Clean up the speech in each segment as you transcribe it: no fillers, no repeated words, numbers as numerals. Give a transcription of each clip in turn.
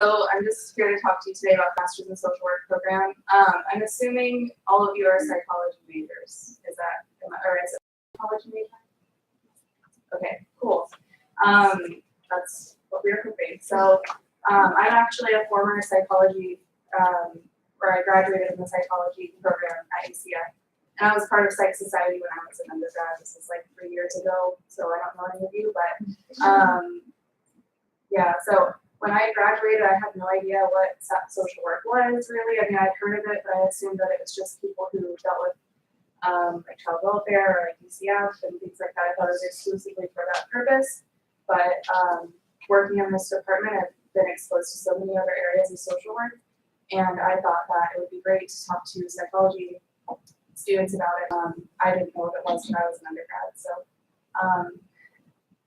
So I'm just here to talk to you today about Masters in Social Work program. I'm assuming all of you are psychology majors. Is that, or is it psychology major? Okay, cool. That's what we were hoping. So I'm actually a former psychology, where I graduated in the psychology program at UCF. And I was part of Psych Society when I was an undergrad. This is like 3 years ago, so I don't know any of you, but yeah, so when I graduated, I had no idea what social work was really. I mean, I'd heard of it, but I assumed that it was just people who dealt with like child welfare or like UCF and things like that. I thought it was exclusively for that purpose. But working in this department, I've been exposed to so many other areas of social work, and I thought that it would be great to talk to psychology students about it. I didn't know what it was when I was an undergrad, so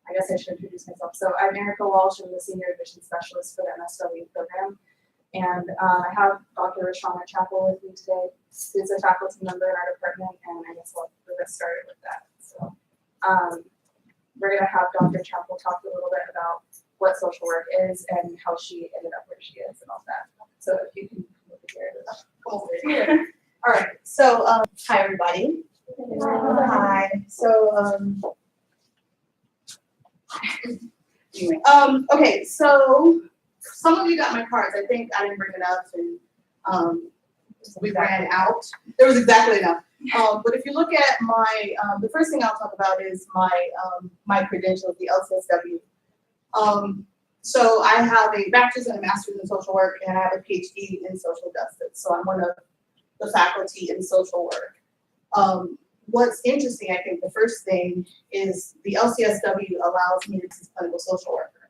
I guess I should introduce myself. So I'm Erica Walsh. I'm the Senior Admission Specialist for the MSW program. And I have Dr. Rashana Chappell with me today, who's a faculty member in our department, and I guess we'll get started with that. So we're going to have Dr. Chappell talk a little bit about what social work is and how she ended up where she is and all that. So if you can come over here. All right, so hi everybody. Hi. So okay, so some of you got my cards. I think I didn't bring enough, and we ran out. There was exactly enough. But if you look at my, the first thing I'll talk about is my credentials, the LCSW. So I have a bachelor's and a master's in social work, and I have a PhD in social justice. So I'm one of the faculty in social work. What's interesting, I think the first thing is the LCSW allows me to be a clinical social worker.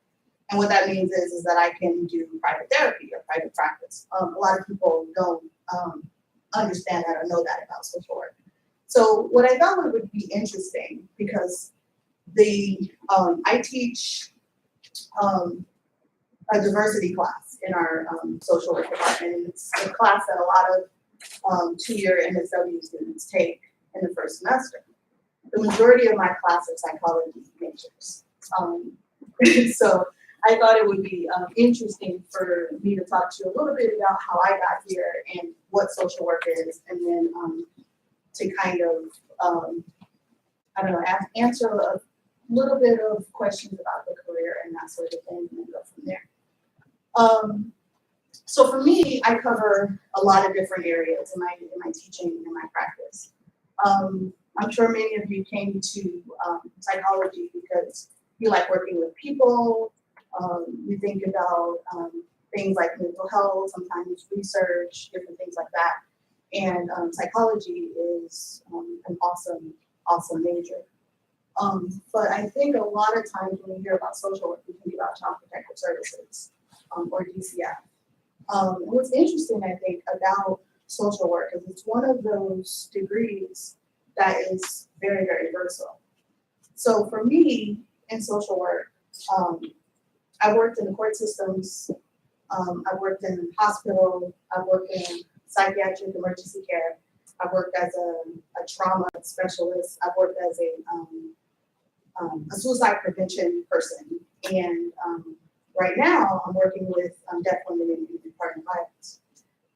And what that means is that I can do private therapy or private practice. A lot of people don't understand that or know that about social work. So what I thought would be interesting, because I teach a diversity class in our social work department. And it's a class that a lot of 2-year MSW students take in the first semester. The majority of my class are psychology majors. So I thought it would be interesting for me to talk to you a little bit about how I got here and what social work is, and then to kind of, I don't know, answer a little bit of questions about the career and that sort of thing, and then go from there. So for me, I cover a lot of different areas in my teaching and my practice. I'm sure many of you came to psychology because you like working with people. You think about things like mental health, sometimes research, different things like that. And psychology is an awesome major. But I think a lot of times when we hear about social work, we think about Child Protective Services or DCF. And what's interesting, I think, about social work is it's one of those degrees that is very, very versatile. So for me, in social work, I've worked in the court systems, I've worked in hospital, I've worked in psychiatric emergency care, I've worked as a trauma specialist, I've worked as a suicide prevention person, and right now I'm working with deaf women in partner violence.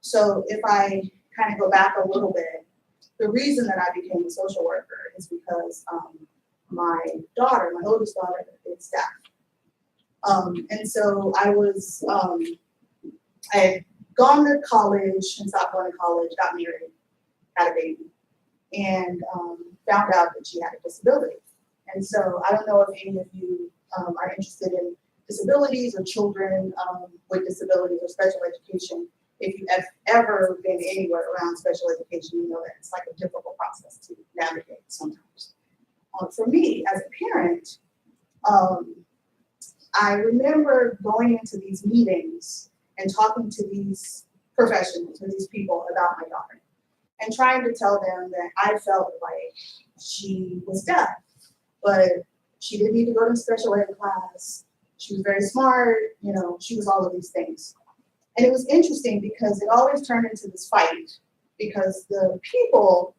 So if I kind of go back a little bit, the reason that I became a social worker is because my daughter, my oldest daughter, is deaf. And so I had gone to college and stopped going to college, got married, had a baby, and found out that she had a disability. And so I don't know if any of you are interested in disabilities or children with disabilities or special education. If you've ever been anywhere around special education, you know that it's like a difficult process to navigate sometimes. For me, as a parent, I remember going into these meetings and talking to these professionals or these people about my daughter and trying to tell them that I felt like she was deaf, but she didn't need to go to special ed class. She was very smart, you know, she was all of these things. And it was interesting because it always turned into this fight because the people,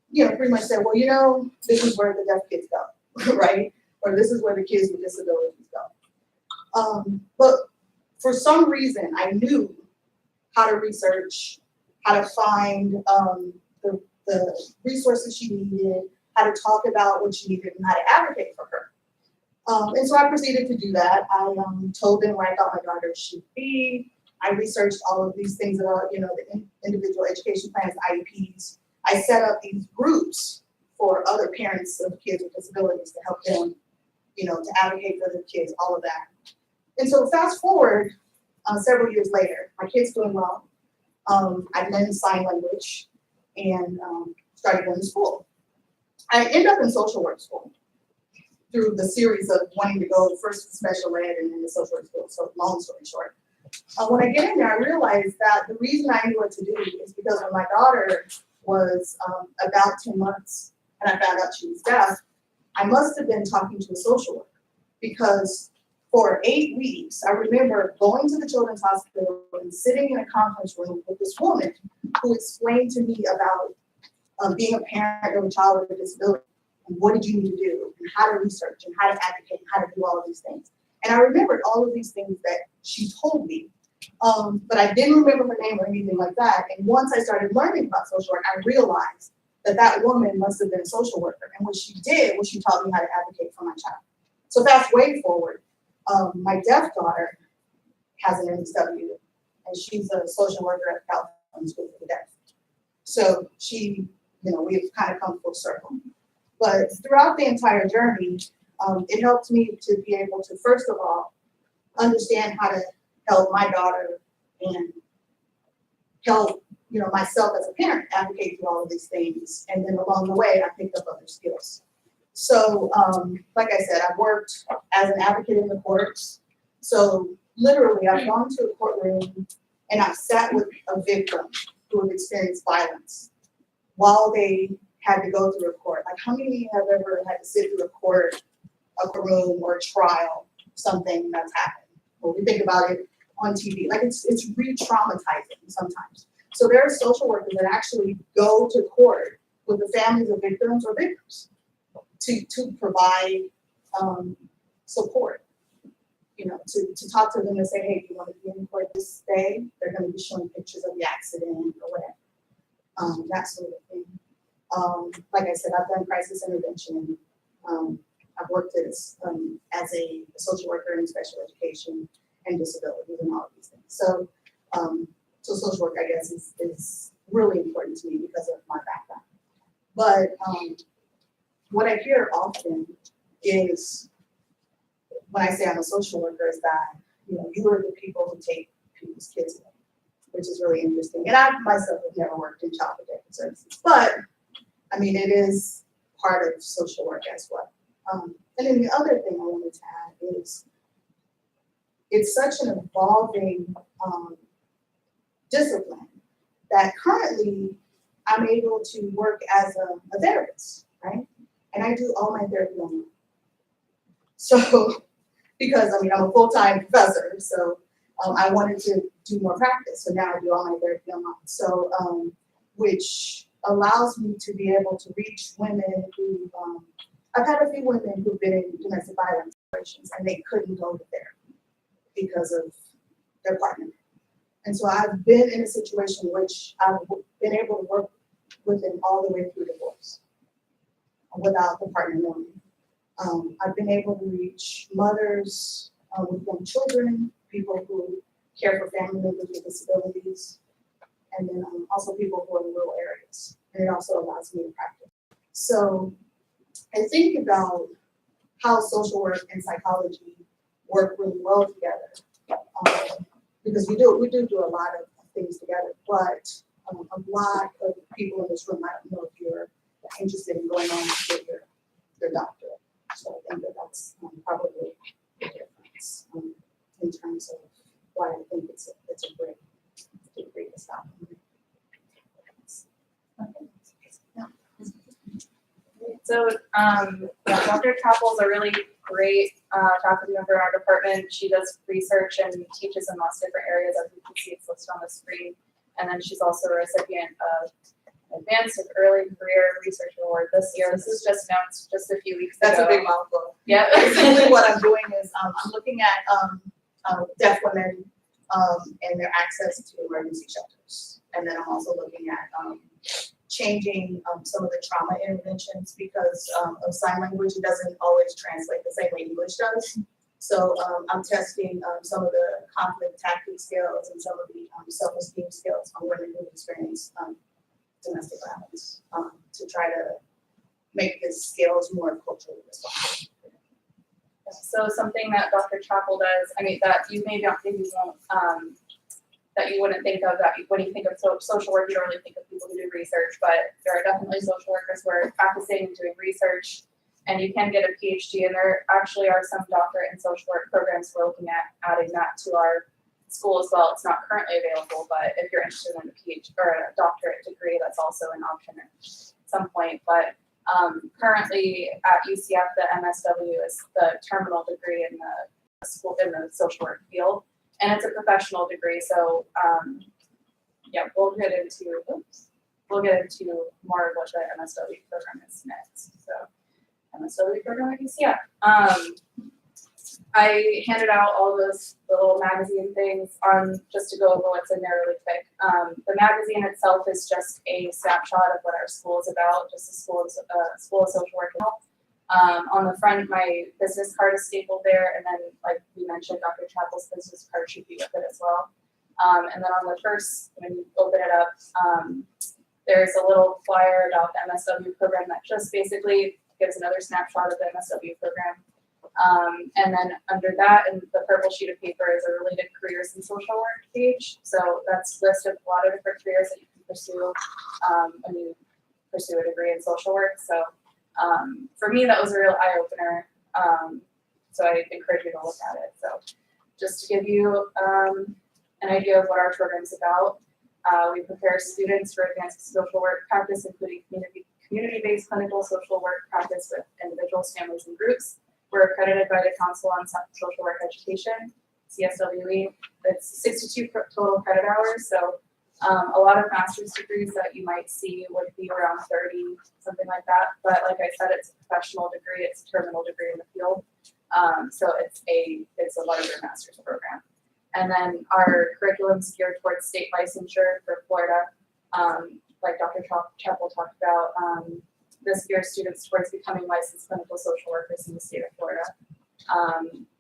you know, pretty much said, well, you know, this is where the deaf kids go, right? Or this is where the kids with disabilities go. But for some reason, I knew how to research, how to find the resources she needed, how to talk about what she needed, and how to advocate for her. And so I proceeded to do that. I told them where I thought my daughter should be. I researched all of these things about, the individual education plans, IEPs. I set up these groups for other parents of kids with disabilities to help them, to advocate for their kids, all of that. And so fast forward several years later, my kid's doing well. I learned sign language and started going to school. I ended up in social work school through the series of wanting to go first to special ed and then the social work school. So long story short, when I get in there, I realized that the reason I knew what to do is because when my daughter was about 10 months and I found out she was deaf, I must have been talking to a social worker because for 8 weeks, I remember going to the children's hospital and sitting in a conference room with this woman who explained to me about being a parent of a child with a disability and what did you need to do and how to research and how to advocate and how to do all of these things. And I remembered all of these things that she told me, but I didn't remember her name or anything like that. And once I started learning about social work, I realized that that woman must have been a social worker. And what she did was she taught me how to advocate for my child. So fast way forward, my deaf daughter has an MSW, and she's a social worker at California School for the Deaf. So she, we've kind of come full circle. But throughout the entire journey, it helped me to be able to, first of all, understand how to help my daughter and help, myself as a parent advocate through all of these things. And then along the way, I picked up other skills. So, like I said, I've worked as an advocate in the courts. So literally, I've gone to a courtroom and I've sat with a victim who has experienced violence while they had to go through a court. Like, how many have ever had to sit through a courtroom or a trial, something that's happened? Well, we think about it on TV. Like, it's re-traumatizing sometimes. So there are social workers that actually go to court with the families of victims or victims to provide support, to talk to them and say, hey, do you want to be in court this day? They're going to be showing pictures of the accident or whatever, that sort of thing. Like I said, I've done crisis intervention. I've worked as a social worker in special education and disabilities and all of these things. So, social work, I guess, is really important to me because of my background. But what I hear often is, when I say I'm a social worker, is that, you are the people who take people's kids away, which is really interesting. And I myself have never worked in child protective services, but I mean, it is part of social work as well. And then the other thing I wanted to add is, it's such an evolving discipline that currently I'm able to work as a therapist, right? And I do all my therapy online. So, because I'm a full-time professor, so I wanted to do more practice. So now I do all my therapy online. So, which allows me to be able to reach women who, I've had a few women who've been in domestic violence situations and they couldn't go to therapy because of their partner. And so I've been in a situation which I've been able to work with them all the way through divorce without the partner knowing. I've been able to reach mothers with young children, people who care for family members with disabilities, and then also people who are in rural areas. And it also allows me to practice. So I think about how social work and psychology work really well together. Because we do a lot of things together, but a lot of people in this room, I don't know if you're interested in going on to get your doctorate. So I think that's probably the difference in terms of why I think it's a great degree to stop. So Dr. Chappell's a really great faculty member in our department. She does research and teaches in lots of different areas, as you can see it's listed on the screen. And then she's also a recipient of Advanced Early Career Research Award this year. This was just announced just a few weeks ago. That's a big mouthful. Yeah. Basically what I'm doing is I'm looking at deaf women, and their access to emergency shelters. And then I'm also looking at, changing, some of the trauma interventions because, of sign language. It doesn't always translate the same way English does. So, I'm testing, some of the conflict tactic skills and some of the, self-esteem skills on women who experience, domestic violence, to try to make the skills more culturally responsive. So something that Dr. Chappell does, I mean, that you may not, maybe you won't, that you wouldn't think of, that when you think of social work, you don't really think of people who do research, but there are definitely social workers who are practicing and doing research, and you can get a PhD, and there actually are some doctorate in social work programs we're looking at adding that to our school as well. It's not currently available, but if you're interested in a PhD or a doctorate degree, that's also an option at some point. But currently at UCF, the MSW is the terminal degree in the school in the social work field, and it's a professional degree. So yeah, we'll get into more of what the MSW program is next. So MSW program at UCF. I handed out all those little magazine things on just to go over what's in there really quick. The magazine itself is just a snapshot of what our school is about, just a school of social work and health. On the front, my business card is stapled there, and then, like we mentioned, Dr. Chappell's business card should be with it as well. And then on the first, when you open it up, there's a little flyer about the MSW program that just basically gives another snapshot of the MSW program. And then under that, in the purple sheet of paper, is a related careers in social work page. So that's listed a lot of different careers that you can pursue when you pursue a degree in social work. So for me, that was a real eye opener. So I encourage you to look at it. So just to give you an idea of what our program is about, we prepare students for advanced social work practice, including community-based clinical social work practice with individuals, families, and groups. We're accredited by the Council on Social Work Education, CSWE. It's 62 total credit hours, so a lot of master's degrees that you might see would be around 30, something like that. But like I said, it's a professional degree, it's a terminal degree in the field, so it's a larger master's program. And then our curriculum's geared towards state licensure for Florida, like Dr. Chappell talked about. This gears students towards becoming licensed clinical social workers in the state of Florida.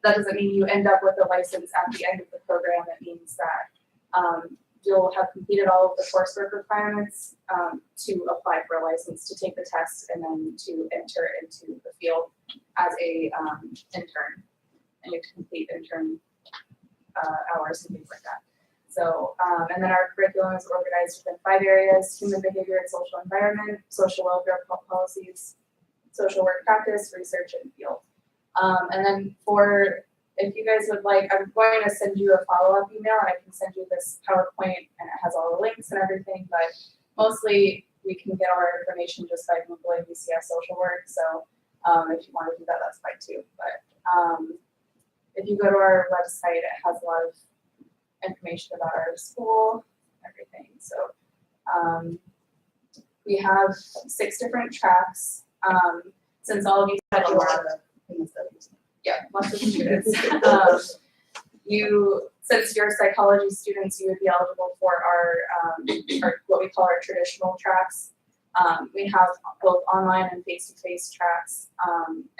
That doesn't mean you end up with a license at the end of the program. It means that you'll have completed all of the coursework requirements to apply for a license, to take the test, and then to enter into the field as a intern. And you have to complete intern hours and things like that. So, and then our curriculum is organized within 5 areas: human behavior and social environment, social welfare policies, social work practice, research, and field. And then if you guys would like, I'm going to send you a follow-up email, and I can send you this PowerPoint, and it has all the links and everything, but mostly we can get our information just by Googling UCF social work. So if you want to do that, that's fine too. But if you go to our website, it has a lot of information about our school, everything. So we have 6 different tracks. Since all of you said you are, yeah, lots of students. Since you're psychology students, you would be eligible for our what we call our traditional tracks. We have both online and face-to-face tracks,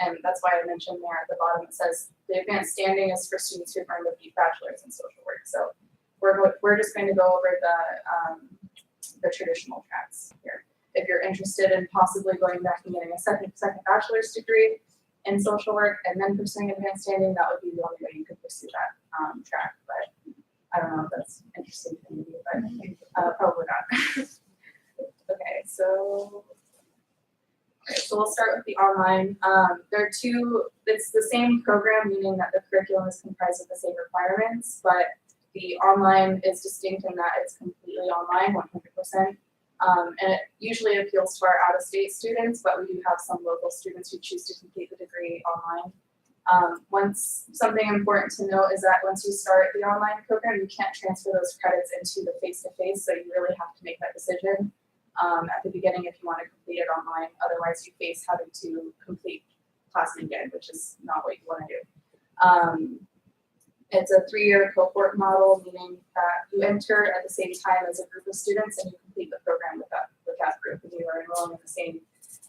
and that's why I mentioned there at the bottom it says the advanced standing is for students who've earned a bachelor's in social work. So we're just going to go over the traditional tracks here. If you're interested in possibly going back and getting a second bachelor's degree in social work and then pursuing advanced standing, that would be the only way you could pursue that track. But I don't know if that's interesting to you, but probably not. Okay, so we'll start with the online. There are 2, it's the same program, meaning that the curriculum is comprised of the same requirements, but the online is distinct in that it's completely online, 100%. And it usually appeals to our out-of-state students, but we do have some local students who choose to complete the degree online. Something important to note is that once you start the online program, you can't transfer those credits into the face-to-face, so you really have to make that decision at the beginning if you want to complete it online. Otherwise, you face having to complete classes again, which is not what you want to do. It's a 3-year cohort model, meaning that you enter at the same time as a group of students and you complete the program with that group, and you are enrolling in the same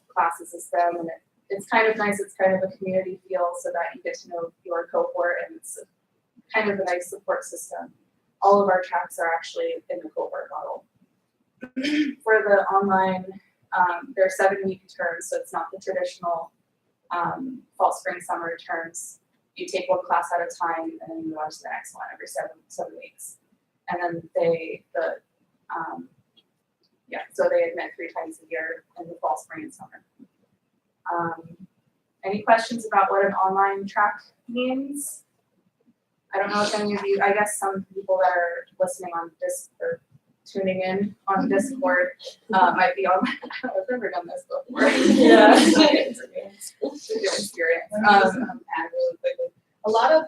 classes as them. And it's kind of nice. It's kind of a community feel, so that you get to know your cohort, and it's kind of a nice support system. All of our tracks are actually in the cohort model. For the online, there are 7-week terms, so it's not the traditional fall, spring, summer terms. You take one class at a time, and then you move on to the next one every seven weeks. And then so they admit 3 times a year in the fall, spring, and summer. Any questions about what an online track means? I don't know if any of you, I guess some people that are listening on this or tuning in on Discord might be on. I've never done this before. Yeah. It's a good experience. Add really quickly. A lot of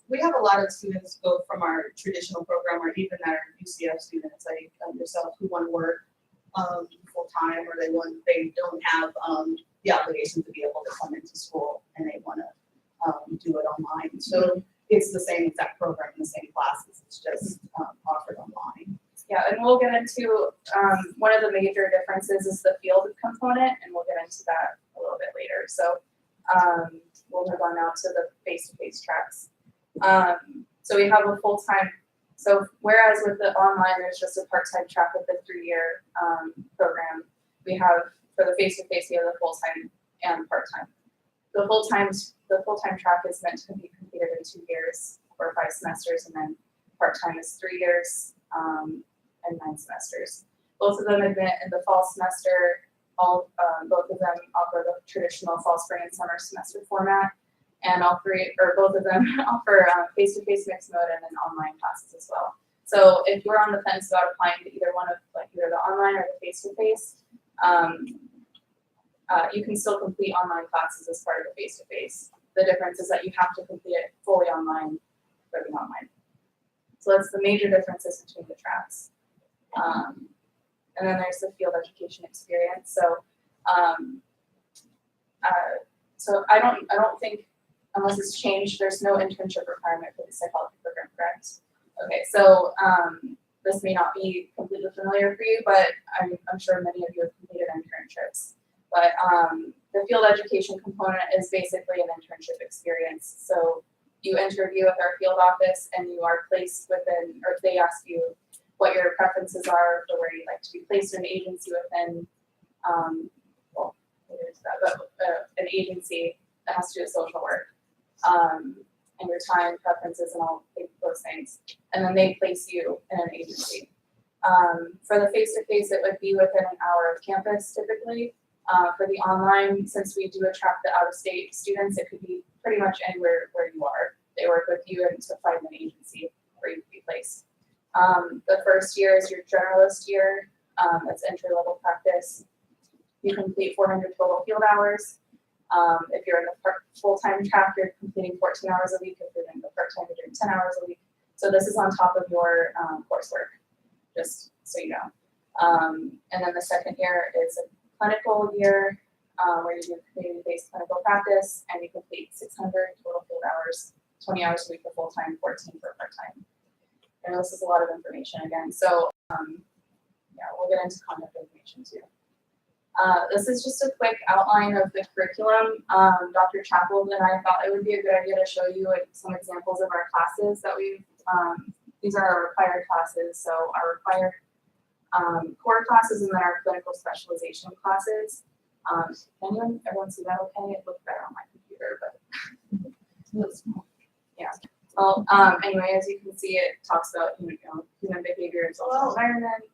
we have a lot of students go from our traditional program, or even our UCF students like yourself, who want to work full time, or they don't have the obligation to be able to come into school, and they want to do it online. So it's the same exact program, the same classes. It's just offered online. Yeah, and we'll get into one of the major differences is the field component, and we'll get into that a little bit later. So we'll move on now to the face-to-face tracks. So we have a full-time, so whereas with the online, there's just a part-time track with the 3-year program, we have, for the face-to-face, we have the full-time and part-time. The full-time track is meant to be completed in 2 years or 5 semesters, and then part-time is 3 years and 9 semesters. Both of them admit in the fall semester. Both of them offer the traditional fall, spring, and summer semester format, and both of them offer face-to-face mixed mode and then online classes as well. So if you're on the fence about applying to either one of either the online or the face-to-face, you can still complete online classes as part of the face-to-face. The difference is that you have to complete it fully online for the online. So that's the major differences between the tracks. And then there's the field education experience. So, so I don't think, unless it's changed, there's no internship requirement for the psychology program, correct? Okay, so this may not be completely familiar for you, but I'm sure many of you have completed internships. But the field education component is basically an internship experience. So you interview with our field office, and you are placed within, or they ask you what your preferences are for where you'd like to be placed in an agency within, an agency that has to do with social work, and your time preferences and all those things. And then they place you in an agency. For the face-to-face, it would be within an hour of campus typically. For the online, since we do attract the out-of-state students, it could be pretty much anywhere where you are. They work with you and to find an agency where you can be placed. The first year is your generalist year. That's entry-level practice. You complete 400 total field hours. If you're in the full-time track, you're completing 14 hours a week. If you're in the part-time, you're doing 10 hours a week. So this is on top of your coursework, just so you know. And then the second year is a clinical year where you do community-based clinical practice, and you complete 600 total field hours, 20 hours a week for full-time, 14 for part-time. And this is a lot of information again. So yeah, we'll get into contact information too. This is just a quick outline of the curriculum. Dr. Chappell and I thought it would be a good idea to show you some examples of our classes that we've, these are our required classes. So our required core classes, and then our clinical specialization classes. Everyone see that okay? It looked better on my computer, but yeah. Well, anyway, as you can see, it talks about human behavior and social environment.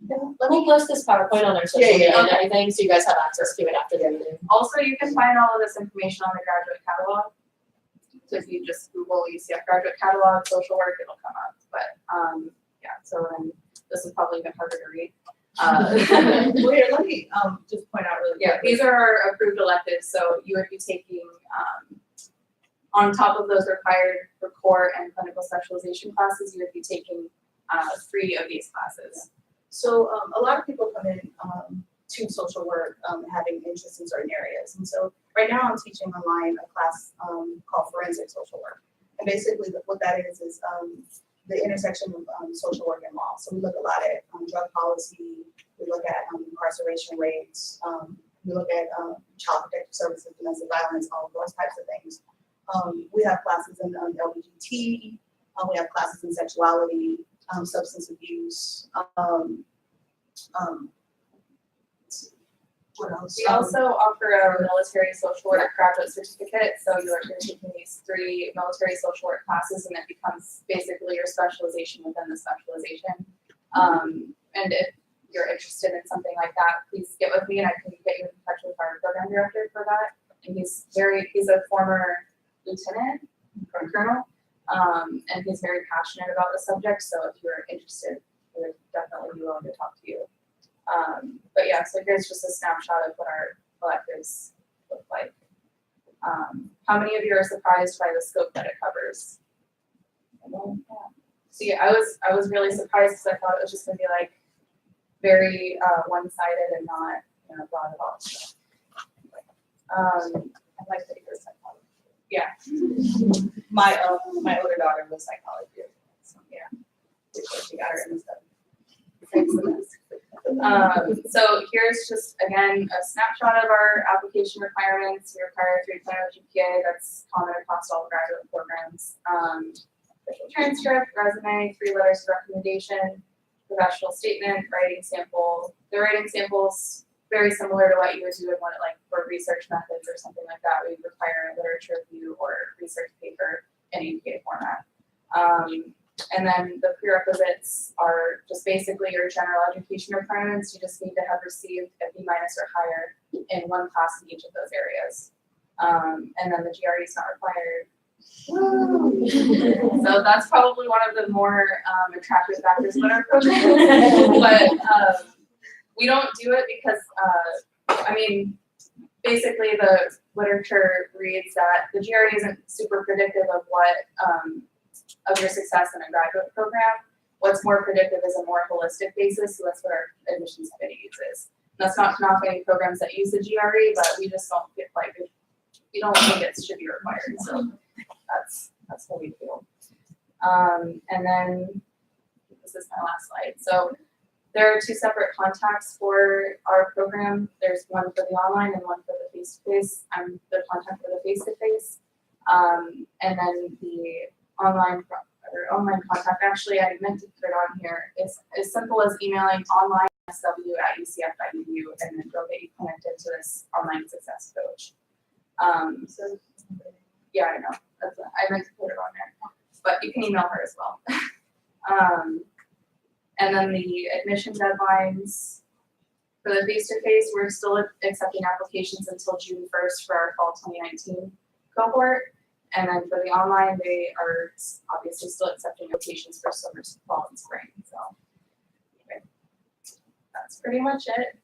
We'll post this PowerPoint on our social media and everything, so you guys have access to it after the meeting. Also, you can find all of this information on the graduate catalog. So if you just Google UCF graduate catalog, social work, it'll come up. But yeah, so then this is probably even harder to read. Wait, let me just point out really quick. Yeah, these are our approved electives, so you would be taking, on top of those required for core and clinical specialization classes, you would be taking 3 of these classes. So a lot of people come in to social work having interests in certain areas. And so right now I'm teaching online a class called Forensic Social Work. And basically what that is the intersection of social work and law. So we look a lot at drug policy, we look at incarceration rates, we look at child protective services, domestic violence, all of those types of things. We have classes in LGBT, we have classes in sexuality, substance abuse. What else? We also offer a military social work graduate certificate, so you're taking these 3 military social work classes and it becomes basically your specialization within the specialization. And if you're interested in something like that, please get with me and I can get you in touch with our program director for that. And he's a former lieutenant or colonel, and he's very passionate about the subject, so if you're interested, he would definitely be willing to talk to you. But yeah, so here's just a snapshot of what our electives look like. How many of you are surprised by the scope that it covers? See, I was really surprised because I thought it was just gonna be like very one-sided and not, broad at all. So, I like that you're psychology. Yeah. My older daughter was psychology. So yeah, she got her in the study. So here's just, again, a snapshot of our application requirements. We require 3.0 GPA, that's common across all graduate programs. Official transcript, resume, 3 letters of recommendation, professional statement, writing sample. The writing sample's very similar to what you would do in one, like for research methods or something like that. We require a literature review or research paper in APA format. And then the prerequisites are just basically your general education requirements. You just need to have received a B- or higher in 1 class in each of those areas. And then the GRE is not required. So that's probably one of the more attractive factors about our program. But we don't do it because, basically the literature reads that the GRE isn't super predictive of what of your success in a graduate program. What's more predictive is a more holistic basis, so that's what our admissions committee uses. And that's not to knock any programs that use the GRE, but we just don't get we don't think it should be required, so that's what we feel. And then, this is my last slide. So there are 2 separate contacts for our program. There's one for the online and one for the face-to-face. I'm the contact for the face-to-face. And then the online contact, actually I meant to put it on here. It's as simple as emailing online.sw@ucf.edu and then they'll get you connected to this online success coach. So yeah, I know. I meant to put it on there. But you can email her as well. And then the admission deadlines for the face-to-face, we're still accepting applications until June 1st for our fall 2019 cohort. And then for the online, they are obviously still accepting applications for summer, fall, and spring. So anyway, that's pretty much it.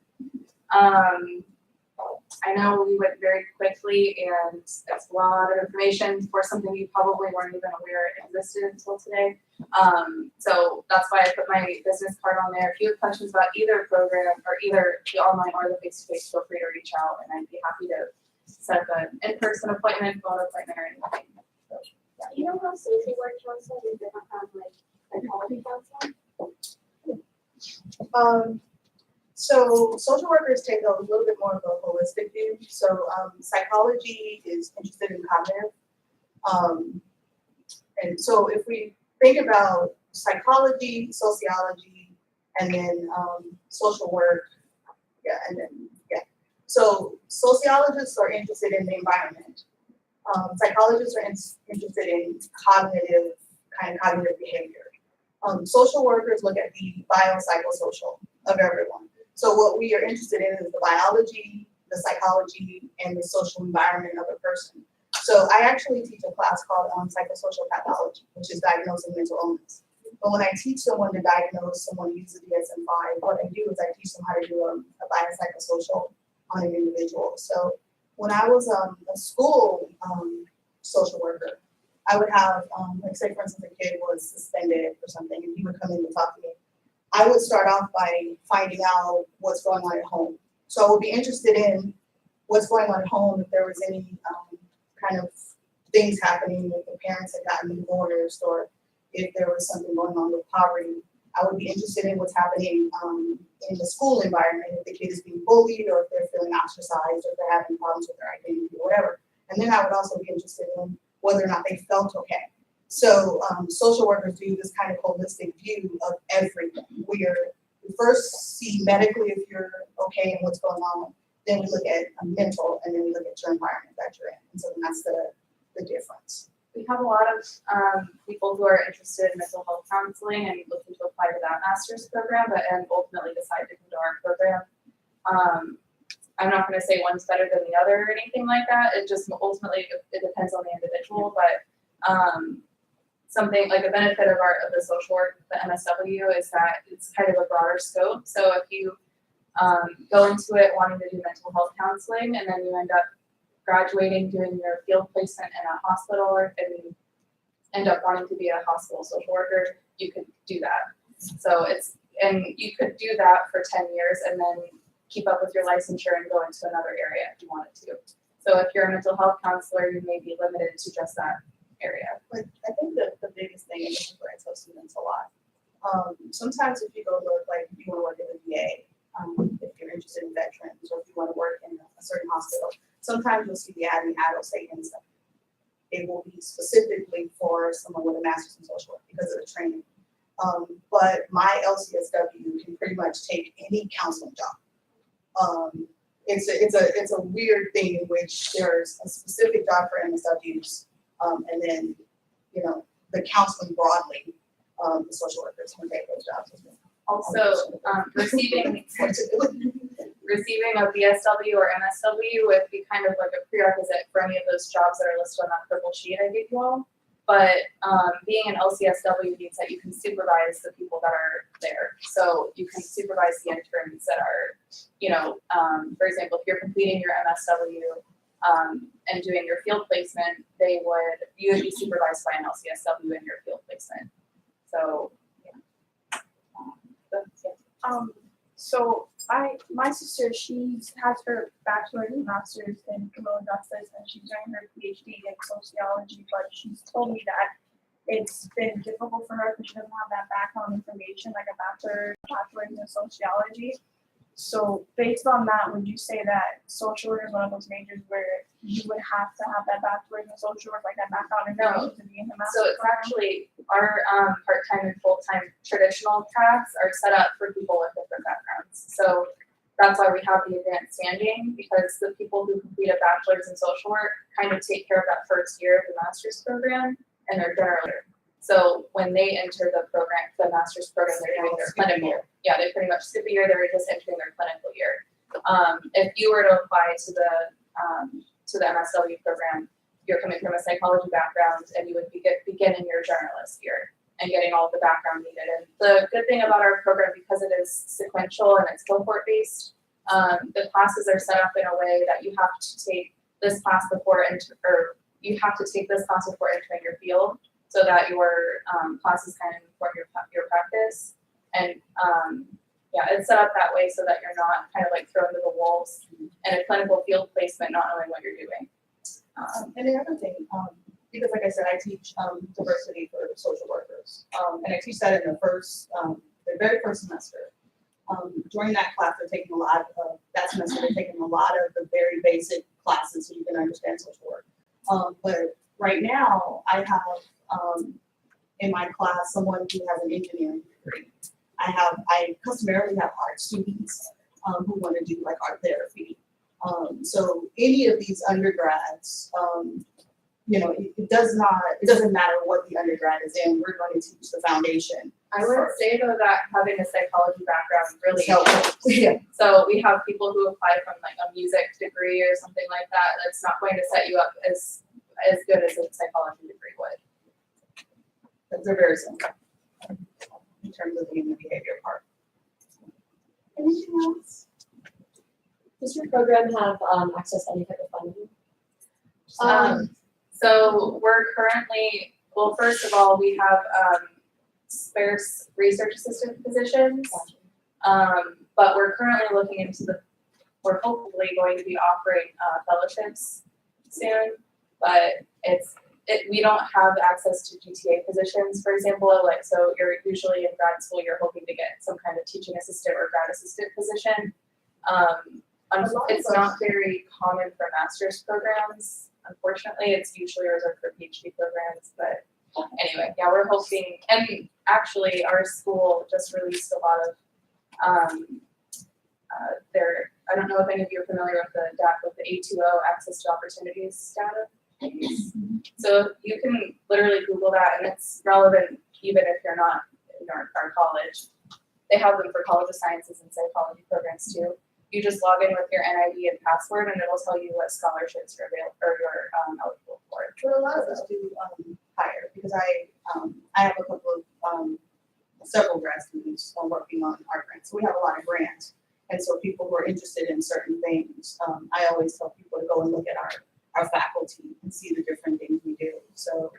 I know we went very quickly and it's a lot of information for something you probably weren't even aware it existed until today. So that's why I put my business card on there. If you have questions about either program or either the online or the face-to-face, feel free to reach out and I'd be happy to set up an in-person appointment, phone appointment, or anything. So, yeah. You know how social work counseling is different from psychology counseling? So social workers take a little bit more of a holistic view. So psychology is interested in cognitive. And so if we think about psychology, sociology, and then social work, So sociologists are interested in the environment. Psychologists are interested in cognitive behavior. Social workers look at the biopsychosocial of everyone. So what we are interested in is the biology, the psychology, and the social environment of a person. So I actually teach a class called psychosocial pathology, which is diagnosing mental illness. But when I teach someone to diagnose someone using the DSM-5, what I do is I teach them how to do a biopsychosocial on an individual. So when I was a school social worker, I would have, like say for instance, a kid was suspended or something and he would come in and talk to me. I would start off by finding out what's going on at home. So I would be interested in what's going on at home, if there was any kind of things happening with the parents that got divorced, or if there was something going on with poverty. I would be interested in what's happening in the school environment, if the kid is being bullied, or if they're feeling ostracized, or if they're having problems with their identity, or whatever. And then I would also be interested in whether or not they felt okay. So social workers do this kind of holistic view of everything. We first see medically if you're okay and what's going on, then we look at mental, and then we look at your environment that you're in. And so that's the difference. We have a lot of people who are interested in mental health counseling and looking to apply to that master's program, but and ultimately decide to come to our program. I'm not going to say one's better than the other or anything like that. It just ultimately it depends on the individual. But something like a benefit of the social work, the MSW, is that it's kind of a broader scope. So if you go into it wanting to do mental health counseling, and then you end up graduating, doing your field placement in a hospital, and you end up wanting to be a hospital social worker, you could do that. So and you could do that for 10 years and then keep up with your licensure and go into another area if you wanted to. So if you're a mental health counselor, you may be limited to just that area. But I think the biggest thing, and this is what I tell students a lot, sometimes if you go look, like if you want to work at the VA, if you're interested in veterans, or if you want to work in a certain hospital, sometimes you'll see the ad in adult state inside. It will be specifically for someone with a master's in social work because of the training. But my LCSW can pretty much take any counseling job. It's a weird thing in which there's a specific job for MSWs, and then the counseling broadly, the social workers can take those jobs as well. Also, receiving a BSW or MSW would be kind of like a prerequisite for any of those jobs that are listed on that purple sheet I gave you all. But being an LCSW means that you can supervise the people that are there. So you can supervise the interns that are, for example, if you're completing your MSW and doing your field placement, you would be supervised by an LCSW in your field placement. So, yeah. So my sister, she has her bachelor's and master's in criminal justice, and she's doing her PhD in sociology, but she's told me that it's been difficult for her because she doesn't have that background information, like a bachelor's in sociology. So based on that, would you say that social work is one of those majors where you would have to have that bachelor's in social work, like that background information to be in the master's? So it's actually our part-time and full-time traditional tracks are set up for people with different backgrounds. So that's why we have the advanced standing, because the people who complete a bachelor's in social work kind of take care of that first year of the master's program, and they're generally. So when they enter the program, the master's program, they're doing their clinical. Yeah, they pretty much skip a year. They're just entering their clinical year. If you were to apply to the MSW program, you're coming from a psychology background, and you would begin in your generalist year and getting all the background needed. And the good thing about our program, because it is sequential and it's cohort based, the classes are set up in a way that you have to take this class before entering your field, so that your classes kind of inform your practice. And it's set up that way so that you're not kind of like thrown to the wolves in a clinical field placement, not knowing what you're doing. And the other thing, because like I said, I teach diversity for social workers, and I teach that in the very first semester. During that class, they're taking a lot of the very basic classes so you can understand social work. But right now, I have in my class someone who has an engineering degree. I customarily have art students who want to do like art therapy. So any of these undergrads, it doesn't matter what the undergrad is in, we're going to teach the foundation. I would say though that having a psychology background really helps. Yeah. So we have people who apply from like a music degree or something like that. That's not going to set you up as good as a psychology degree would. But they're very similar in terms of the human behavior part. Anything else? Does your program have access to any type of funding? So we're currently, well, first of all, we have sparse research assistant positions. But we're currently looking into we're hopefully going to be offering fellowships soon. but we don't have access to GTA positions, for example, like, so you're usually in grad school, you're hoping to get some kind of teaching assistant or grad assistant position. It's not very common for master's programs, unfortunately, it's usually reserved for PhD programs, but anyway, yeah, we're hoping, and actually, our school just released a lot of, I don't know if any of you are familiar with the DAP, with the A2O, Access to Opportunities data. So you can literally Google that, and it's relevant even if you're not in our college. They have them for College of Sciences and psychology programs too. You just log in with your NID and password, and it'll tell you what scholarships you're available or you're eligible for. But a lot of us do hire, because I have a couple of several grad students working on our grants. So we have a lot of grants, and so people who are interested in certain things, I always tell people to go and look at our faculty and see the different things we do. So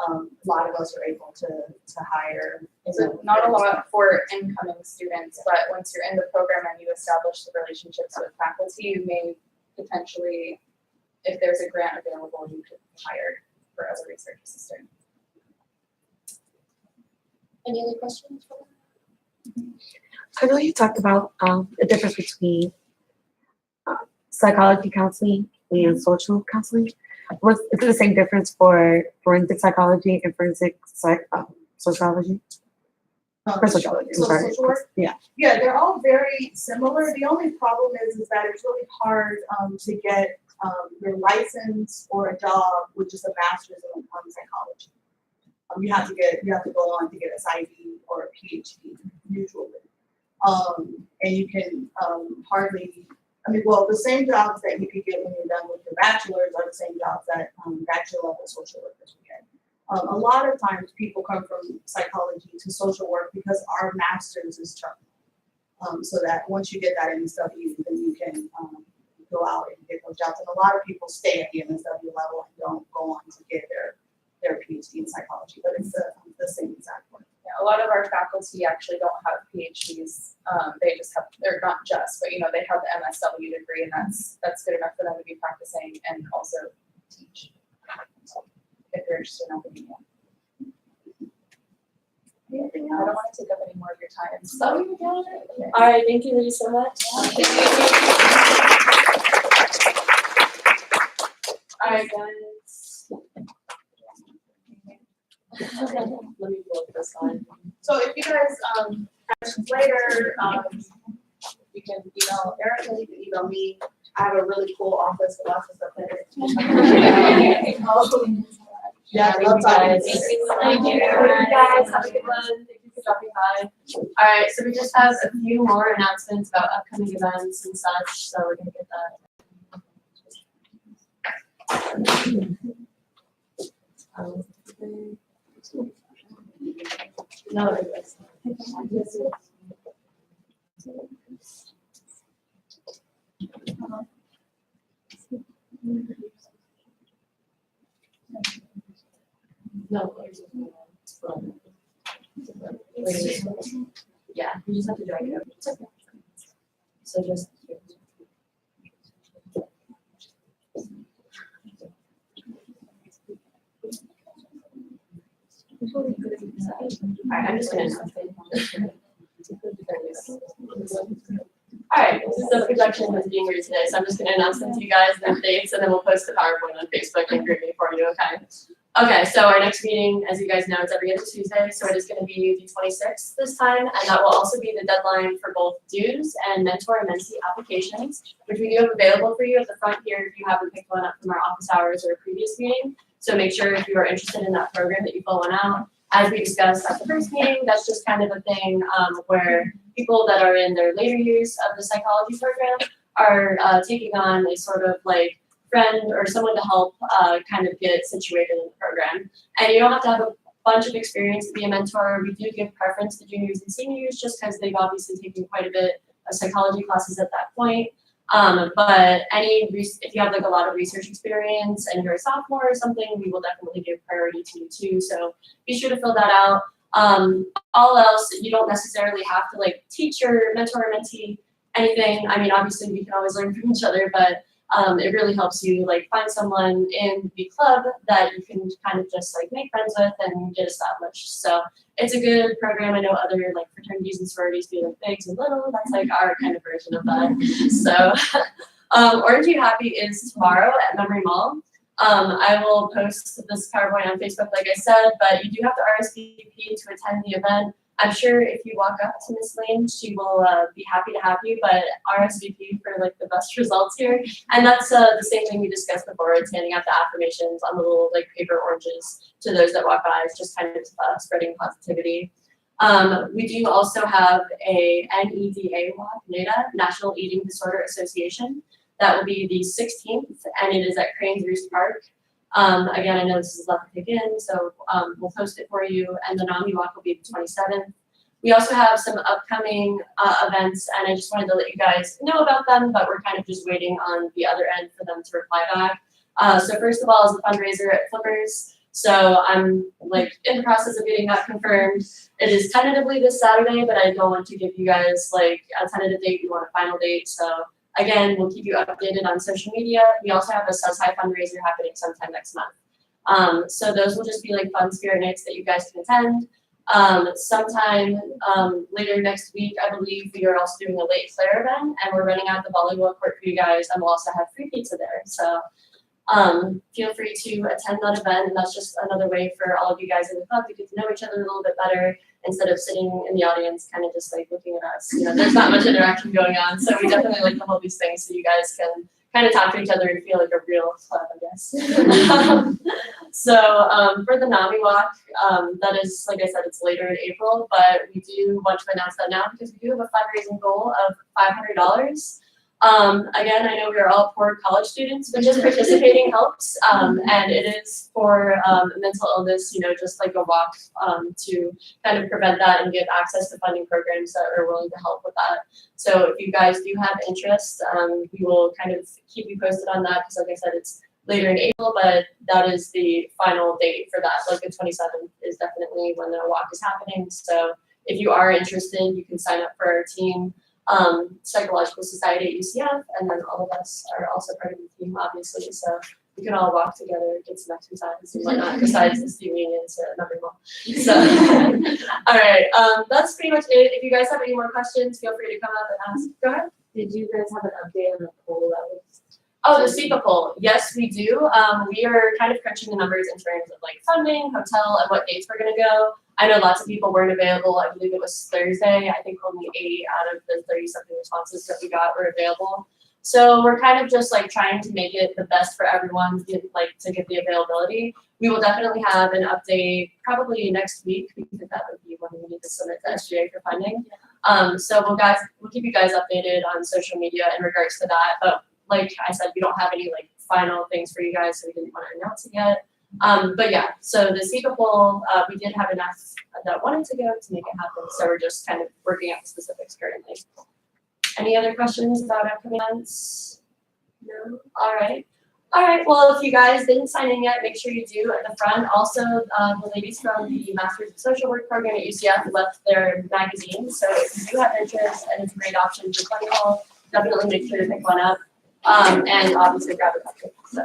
a lot of us are able to hire. So not a lot for incoming students, but once you're in the program and you establish the relationships with faculty, you may potentially, if there's a grant available, you could be hired as a research assistant. Any other questions? I know you talked about the difference between psychology counseling and social counseling. Is it the same difference for forensic psychology and forensic sociology? For sociology, I'm sorry. Social work? Yeah. Yeah, they're all very similar. The only problem is that it's really hard to get your license or a job with just a master's in psychology. You have to go on to get a PsyD or a PhD usually. And you can hardly, the same jobs that you could get when you're done with your bachelor's are the same jobs that bachelor level social workers would get. A lot of times people come from psychology to social work because our master's is term. So that once you get that MSW, then you can go out and get those jobs. And a lot of people stay at the MSW level and don't go on to get their PhD in psychology, but it's the same exact one. Yeah, a lot of our faculty actually don't have PhDs. They just have, they're not just, but they have the MSW degree, and that's good enough for them to be practicing and also teach. So if you're interested in academia. Anything I don't else? want to take up any more of your time. Oh, So you got it. All right, thank you ladies so much. All right, guys. Let me pull up this one. So if you guys have questions later, you can email Erica, you can email me. I have a really cool office with lots of stuff in it. Yeah, I love talking to you. Thank you, guys. Have a good one. Thank you for dropping by. All right, so we just have a few more announcements about upcoming events and such, so we're gonna get that. No, it's. No. Yeah, you just have to drag it up. It's okay. So just. Alright, I'm just gonna. Alright, this is the projection that's being read today, so I'm just gonna announce them to you guys, the dates, and then we'll post the PowerPoint on Facebook and Groovy for you, okay? Okay, so our next meeting, as you guys know, it's every other Tuesday, so it is gonna be the 26th this time, and that will also be the deadline for both dues and mentor and mentee applications, which we do have available for you at the front here if you haven't picked one up from our office hours or a previous meeting. So make sure if you are interested in that program that you fill one out. As we discussed at the first meeting, that's just kind of a thing where people that are in their later years of the psychology program are taking on a sort of like friend or someone to help kind of get situated in the program. And you don't have to have a bunch of experience to be a mentor. We do give preference to juniors and seniors just because they've obviously taken quite a bit of psychology classes at that point. But if you have like a lot of research experience and you're a sophomore or something, we will definitely give priority to you too. So be sure to fill that out. All else, you don't necessarily have to like teach your mentor or mentee anything. I mean, obviously we can always learn from each other, but It really helps you like find someone in the club that you can kind of just like make friends with and get established. So it's a good program. I know other like fraternities and sororities do like bigs and little. That's like our kind of version of that. So Orange You Happy is tomorrow at Memory Mall. I will post this PowerPoint on Facebook, like I said, but you do have to RSVP to attend the event. I'm sure if you walk up to Miss Lane, she will be happy to have you, but RSVP for like the best results here. And that's the same thing we discussed before. It's handing out the affirmations on the little like paper oranges to those that walk by. It's just kind of spreading positivity. We do also have a NEDA walk, NEDA, National Eating Disorder Association. That will be the 16th, and it is at Cranes Roost Park. Again, I know this is left to take in, so we'll post it for you, and the NAMI walk will be the 27th. We also have some upcoming events, and I just wanted to let you guys know about them, but we're kind of just waiting on the other end for them to reply back. So first of all is the fundraiser at Flippers. So I'm like in the process of getting that confirmed. It is tentatively this Saturday, but I don't want to give you guys like a tentative date. We want a final date, so again, we'll keep you updated on social media. We also have a SUSHI fundraiser happening sometime next month. So those will just be like fun spirit nights that you guys can attend. Sometime later next week, I believe we are also doing a late flare event, and we're renting out the volleyball court for you guys, and we'll also have free pizza there. So feel free to attend that event, and that's just another way for all of you guys in the club to get to know each other a little bit better instead of sitting in the audience kind of just like looking at us. You know, there's not much interaction going on, so we definitely like to hold these things so you guys can kind of talk to each other and feel like a real club, I guess. So for the NAMI walk, that is, like I said, it's later in April, but we do want to announce that now because we do have a fundraising goal of $500. Again, I know we are all poor college students, but just participating helps, and it is for mental illness, you know, just like a walk to kind of prevent that and get access to funding programs that are willing to help with that. So if you guys do have interest, we will kind of keep you posted on that because, like I said, it's later in April, but that is the final date for that. Like the 27th is definitely when the walk is happening. So if you are interested, you can sign up for our team. Psychological Society at UCF, and then all of us are also part of the team, obviously, so we can all walk together, get some exercise and whatnot, besides the student unions at Memory Mall. So, all right, that's pretty much it. If you guys have any more questions, feel free to come up and ask. Go ahead. Did you guys have an update on the poll that was? Oh, the SEPA poll. Yes, we do. We are kind of crunching the numbers in terms of like funding, hotel, and what dates we're gonna go. I know lots of people weren't available. I believe it was Thursday. I think only 8 out of the 30-something responses that we got were available. So we're kind of just like trying to make it the best for everyone, like to get the availability. We will definitely have an update probably next week because that would be when we need to submit to SGA for funding. So we'll keep you guys updated on social media in regards to that. But like I said, we don't have any like final things for you guys, so we didn't want to announce it yet. But yeah, so the SEPA poll, we did have enough that wanted to go to make it happen, so we're just kind of working out the specifics currently. Any other questions about upcoming events? No? All right. All right, well, if you guys didn't sign in yet, make sure you do at the front. Also, the ladies from the Masters of Social Work program at UCF left their magazine, so if you do have interest and it's a great option for Funny Hall, definitely make sure to pick one up. And obviously grab a cupcake. So.